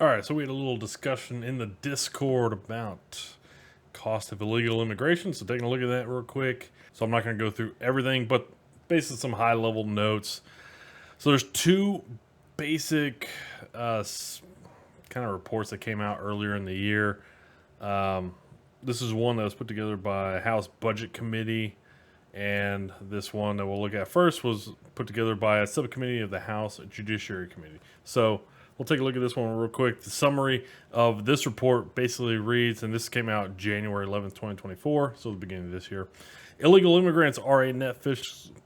All right, so we had a little discussion in the Discord about cost of illegal immigration. So taking a look at that real quick. So I'm not going to go through everything, but basically some high level notes. So there's two basic kind of reports that came out earlier in the year. This is one that was put together by House Budget Committee, and this one that we'll look at first was put together by a subcommittee of the House Judiciary Committee. So we'll take a look at this one real quick. The summary of this report basically reads, and this came out January 11th, 2024, so the beginning of this year. Illegal immigrants are a net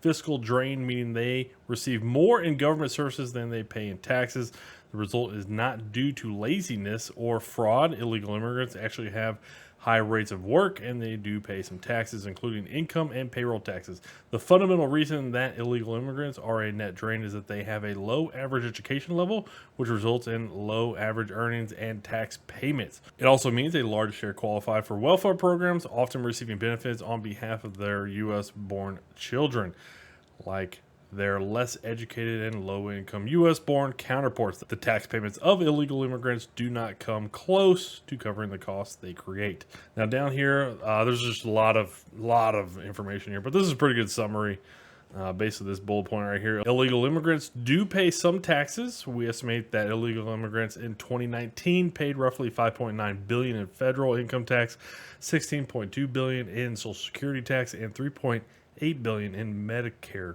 fiscal drain, meaning they receive more in government services than they pay in taxes. The result is not due to laziness or fraud. Illegal immigrants actually have high rates of work, and they do pay some taxes, including income and payroll taxes. The fundamental reason that illegal immigrants are a net drain is that they have a low average education level, which results in low average earnings and tax payments. It also means a large share qualify for welfare programs, often receiving benefits on behalf of their U.S.-born children, like their less educated and low-income U.S.-born counterparts. The tax payments of illegal immigrants do not come close to covering the costs they create. Now, down here, there's just a lot of information here, but this is a pretty good summary. Basically, this bullet point right here: illegal immigrants do pay some taxes. We estimate that illegal immigrants in 2019 paid roughly $5.9 billion in federal income tax, $16.2 billion in Social Security tax, and $3.8 billion in Medicaid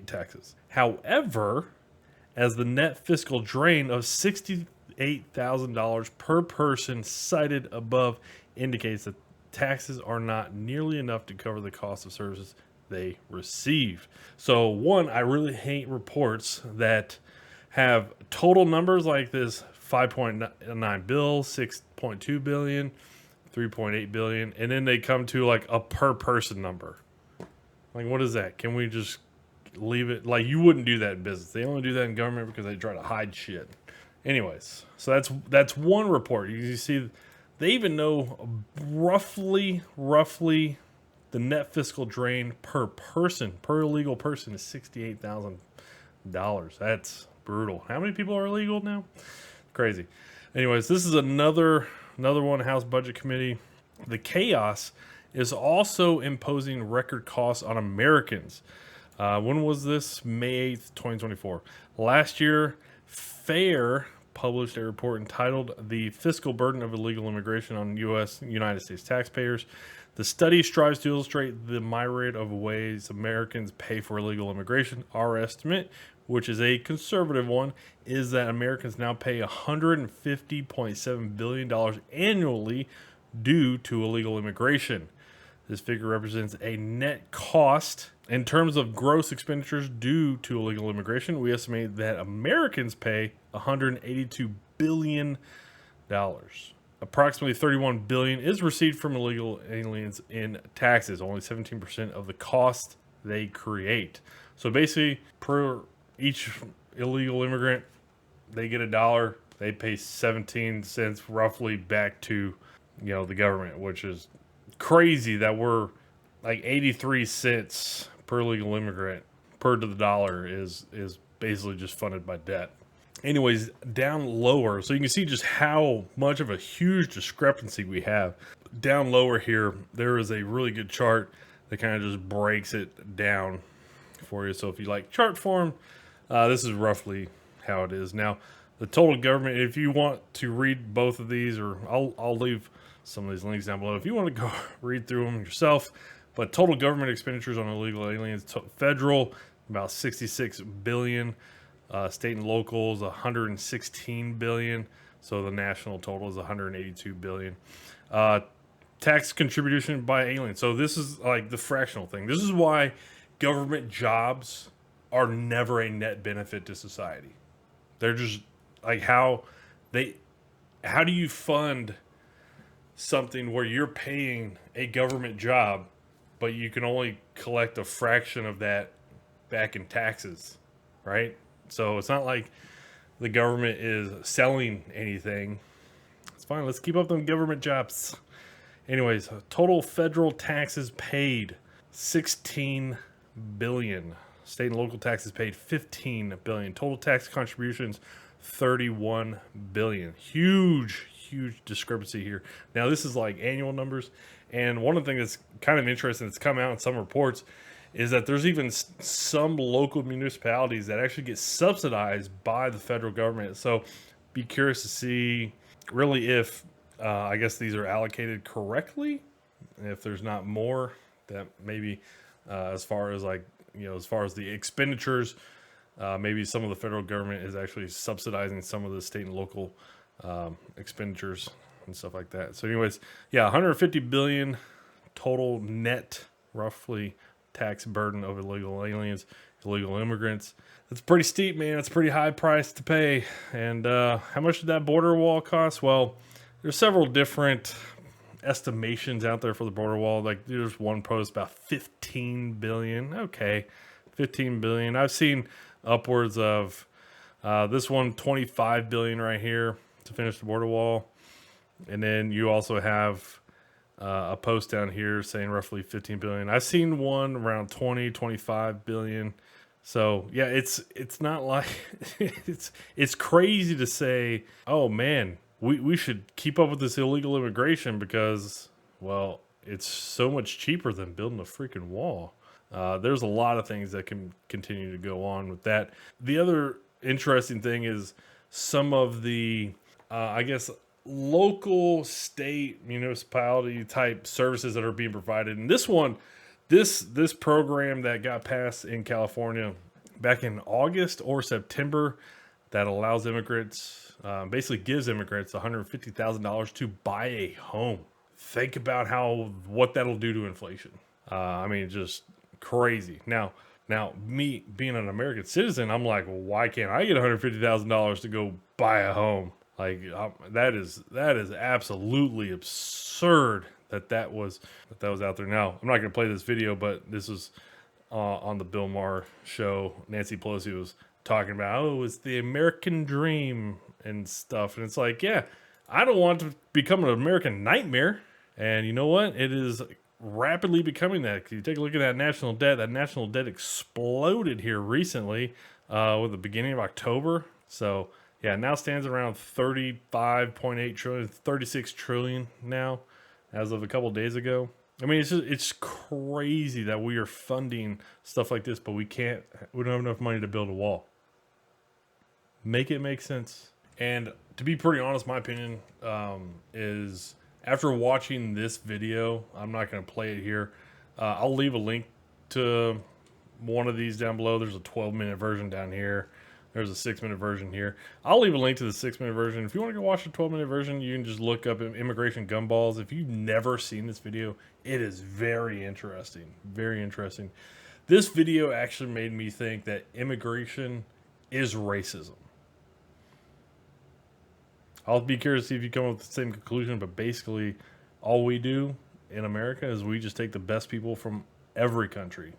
taxes. However, as the net fiscal drain of $68,000 per person cited above indicates, that taxes are not nearly enough to cover the cost of services they receive. So one, I really hate reports that have total numbers like this: 5.9 bill, 6.2 billion, 3.8 billion, and then they come to like a per person number. Like, what is that? Can we just leave it? Like, you wouldn't do that in business. They only do that in government because they try to hide shit. Anyways, so that's one report. You see, they even know roughly the net fiscal drain per person, per illegal person, is $68,000. That's brutal. How many people are illegal now? Crazy. Anyways, this is another one, House Budget Committee. The chaos is also imposing record costs on Americans. When was this? May 8th, 2024. Last year, FAIR published a report entitled "The Fiscal Burden of Illegal Immigration on United States Taxpayers." The study strives to illustrate the myriad of ways Americans pay for illegal immigration. Our estimate, which is a conservative one, is that Americans now pay $150.7 billion annually due to illegal immigration. This figure represents a net cost. In terms of gross expenditures due to illegal immigration, we estimate that Americans pay $182 billion. Approximately $31 billion is received from illegal aliens in taxes, only 17% of the cost they create. So basically, per each illegal immigrant, they get $1, they pay 17 cents roughly back to, the government, which is crazy that we're like 83 cents per legal immigrant per to the dollar is basically just funded by debt. Anyways, down lower, so you can see just how much of a huge discrepancy we have. Down lower here, there is a really good chart that kind of just breaks it down for you. So if you like chart form, this is roughly how it is. Now, the total government, if you want to read both of these, or I'll leave some of these links down below if you want to go read through them yourself. But total government expenditures on illegal aliens: federal, about $66 billion, state and locals, $116 billion. So the national total is $182 billion. Tax contribution by aliens. So this is like the fractional thing. This is why government jobs are never a net benefit to society. They're just like, how do you fund something where you're paying a government job, but you can only collect a fraction of that back in taxes, right? So it's not like the government is selling anything. It's fine. Let's keep up them government jobs. Anyways, total federal taxes paid, $16 billion. State and local taxes paid $15 billion. Total tax contributions, 31 billion. Huge discrepancy here. Now this is like annual numbers, and one of the things that's kind of interesting that's come out in some reports is that there's even some local municipalities that actually get subsidized by the federal government. So be curious to see really if I guess these are allocated correctly, if there's not more that maybe as far as like, you know, as far as the expenditures, maybe some of the federal government is actually subsidizing some of the state and local expenditures and stuff like that. So anyways, yeah, 150 billion total net roughly tax burden of illegal aliens, illegal immigrants. That's pretty steep, man. It's a pretty high price to pay. And how much did that border wall cost? Well, there's several different estimations out there for the border wall. Like there's one post about 15 billion. Okay, 15 billion. I've seen upwards of this one 25 billion right here to finish the border wall. And then you also have a post down here saying roughly 15 billion. I've seen one around 20, 25 billion. So yeah, it's not like it's crazy to say, oh man, we should keep up with this illegal immigration because, well, it's so much cheaper than building a freaking wall. There's a lot of things that can continue to go on with that. The other interesting thing is some of the, I guess, local, state, municipality type services that are being provided. And this one, this program that got passed in California back in August or September that allows immigrants, basically gives immigrants $150,000 to buy a home. Think about what that'll do to inflation. I mean, just crazy. Now, me being an American citizen, I'm like, well, why can't I get $150,000 to go buy a home? Like that is absolutely absurd that was out there. Now, I'm not going to play this video, but this is on the Bill Maher show. Nancy Pelosi was talking about, oh, it's the American dream and stuff. And it's like, yeah, I don't want to become an American nightmare. And you know what? It is rapidly becoming that. You take a look at that national debt. That national debt exploded here recently with the beginning of October. So yeah, now stands around 35.8 trillion, 36 trillion now as of a couple of days ago. I mean, it's crazy that we are funding stuff like this, but we don't have enough money to build a wall. Make it make sense. And to be pretty honest, my opinion is after watching this video, I'm not going to play it here. I'll leave a link to one of these down below. There's a 12-minute version down here. There's a 6-minute version here. I'll leave a link to the 6-minute version. If you want to go watch the 12-minute version, you can just look up immigration gumballs. If you've never seen this video, it is very interesting. Very interesting. This video actually made me think that immigration is racism. I'll be curious to see if you come up with the same conclusion, but basically all we do in America is we just take the best people from every country